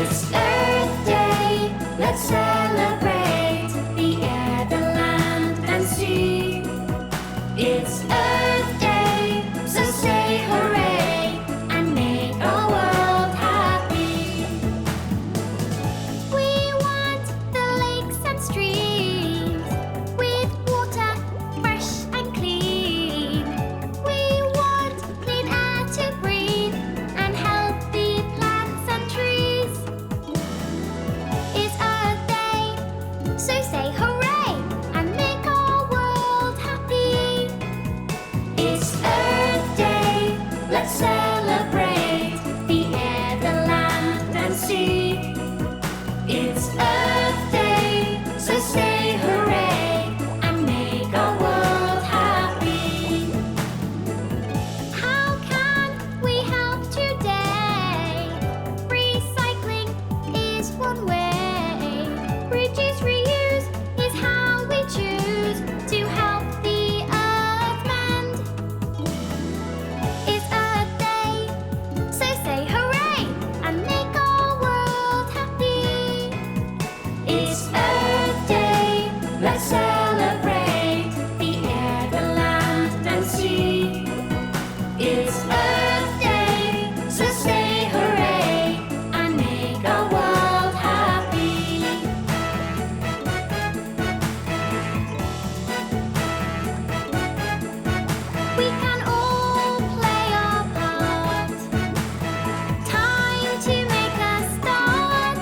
It's Earth Day, let's celebrate the air, the land and sea. It's Earth Day, so say hooray and make our world happy. We want the lakes and streams with water fresh and clean. We want clean air to breathe and healthy plants and trees. It's Earth Day, so say hooray and make our world happy. It's Earth Day, let's celebrate the air, the land and sea. It's Earth Day, so say hooray and make our world happy. How can we help today? Recycling is one way. Reduce, reuse is how we choose to help the earth mend. It's Earth Day, so say hooray and make our world happy. It's Earth Day, let's celebrate the air, the land and sea. It's Earth Day, so say hooray and make our world happy. We can all play our part. Time to make a start.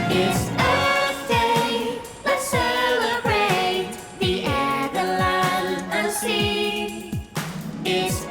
It's Earth Day, let's celebrate the air, the land and sea. It's